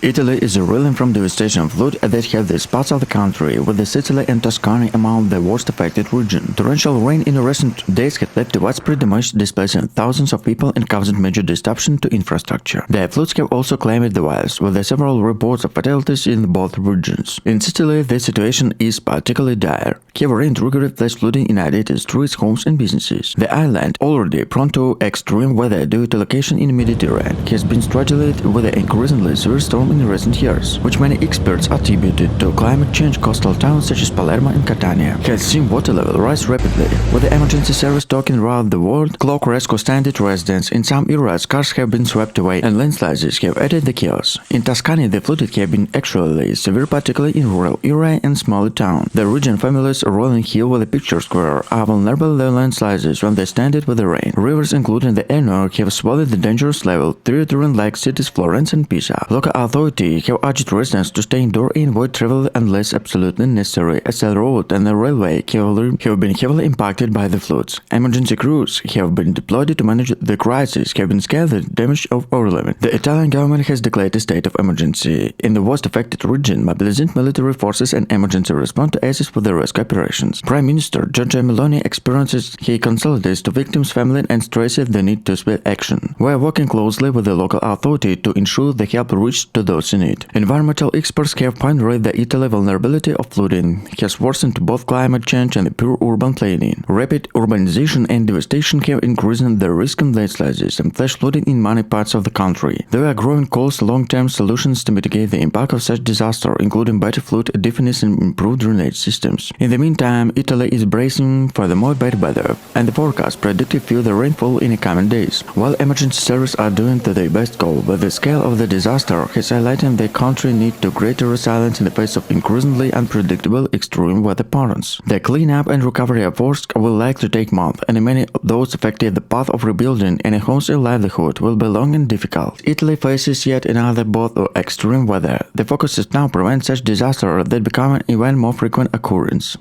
Italy is reeling from devastation flood that hit the parts of the country, with Sicily and Tuscany among the worst affected region. Torrential rain in recent days had led to widespread damage, displacing thousands of people and causing major disruption to infrastructure. The floods have also claimed the wilds, with several reports of fatalities in both regions. In Sicily, the situation is particularly dire. Heavy rain triggered flash flooding inundated streets, homes and businesses. The island, already prone to extreme weather due to location in the Mediterranean, has been struggled with an increasingly severe storm in recent years, which many experts attributed to climate change. Coastal towns such as Palermo and Catania have seen water level rise rapidly, with the emergency service talking around the world. Clock rescue standard residents in some areas, cars have been swept away and landslides have added the chaos. In Tuscany, the flooded have been actually severe, particularly in rural area and smaller towns. The region families rolling hill with the picture square are vulnerable to landslides when they stand it with the rain. Rivers, including the Eno, have swallowed the dangerous level territory like cities Florence and Pisa. Local authorities have urged residents to stay indoors and avoid travel unless absolutely necessary, as the road and the railway have been heavily impacted by the floods. Emergency crews have been deployed to manage the crisis, have been scaled the damage of overwhelming. The Italian government has declared a state of emergency in the worst affected region, mobilizing military forces and emergency response to assist with the rescue operations. Prime Minister Giorgia Meloni experiences he consolidates to victims' family and stresses the need to speed action. We are working closely with the local authority to ensure the help reaches to those in need. Environmental experts have pointed that Italy's vulnerability of flooding has worsened both climate change and poor urban planning. Rapid urbanization and devastation have increased the risk of landslides and flash flooding in many parts of the country. There are growing calls for long-term solutions to mitigate the impact of such disaster, including better flood definition and improved drainage systems. In the meantime, Italy is bracing for the more bad weather, and the forecast predicted further rainfall in the coming days. While emergency services are doing their best goal, but the scale of the disaster has highlighted the country need to greater resilience in the face of increasingly unpredictable extreme weather patterns. The cleanup and recovery efforts will likely take months, and many of those affected the path of rebuilding and homes and livelihood will be long and difficult. Italy faces yet another bout of extreme weather. The focus is now prevent such disasters that become an even more frequent occurrence.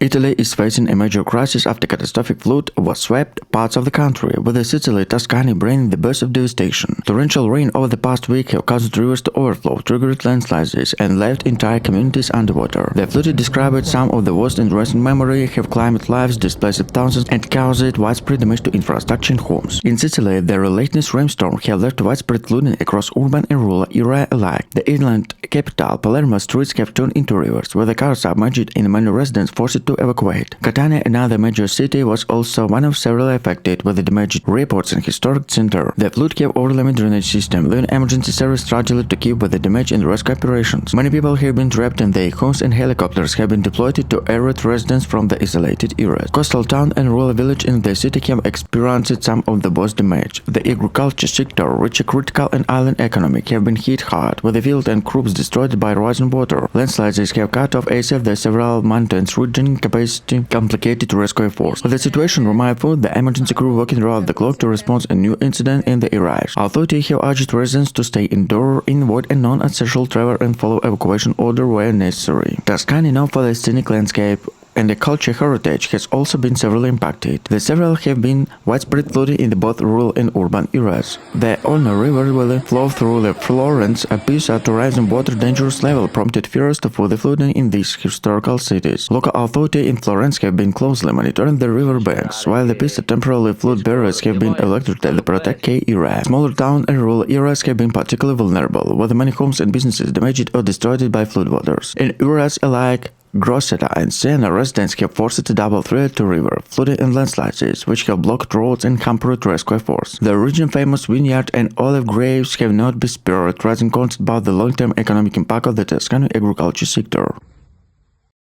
Italy is facing a major crisis after catastrophic flood was swept parts of the country, with Sicily, Tuscany bringing the burst of devastation. Torrential rain over the past week have caused rivers to overflow, triggered landslides, and left entire communities underwater. The flood described some of the worst in recent memory, have claimed lives, displaced thousands, and caused widespread damage to infrastructure and homes. In Sicily, the relentless rainstorm have left widespread flooding across urban and rural areas alike. The inland capital, Palermo streets have turned into rivers, where the cars are submerged and many residents forced to evacuate. Catania, another major city, was also one of several affected, with the damaged reports and historic center. The flood have overwhelmed drainage system, leaving emergency service struggled to keep with the damage and rescue operations. Many people have been trapped in their homes, and helicopters have been deployed to evacuate residents from the isolated areas. Coastal town and rural village in the city have experienced some of the worst damage. The agriculture sector, which is critical in island economy, have been hit hard, with the field and crops destroyed by rising water. Landslides have cut off access to the several mountains region capacity, complicated rescue efforts. With the situation remained for the emergency crew working around the clock to respond to a new incident in the area. Authorities have urged residents to stay indoors, avoid a non-essential travel, and follow evacuation order where necessary. Tuscany, known for the scenic landscape and the cultural heritage, has also been severely impacted. The several have been widespread flooding in both rural and urban areas. The Olna River will flow through the Florence and Pisa to rising water dangerous level, prompted fears for the flooding in these historical cities. Local authorities in Florence have been closely monitoring the river banks, while the Pisa temporary flood barriers have been erected to protect key areas. Smaller towns and rural areas have been particularly vulnerable, with many homes and businesses damaged or destroyed by floodwaters. In areas like Grosseto and Siena, residents have forced a double threat to river, flooding and landslides, which have blocked roads and hampered rescue efforts. The region's famous vineyard and olive groves have not been spared, raising concerns about the long-term economic impact of the Tuscany agriculture sector.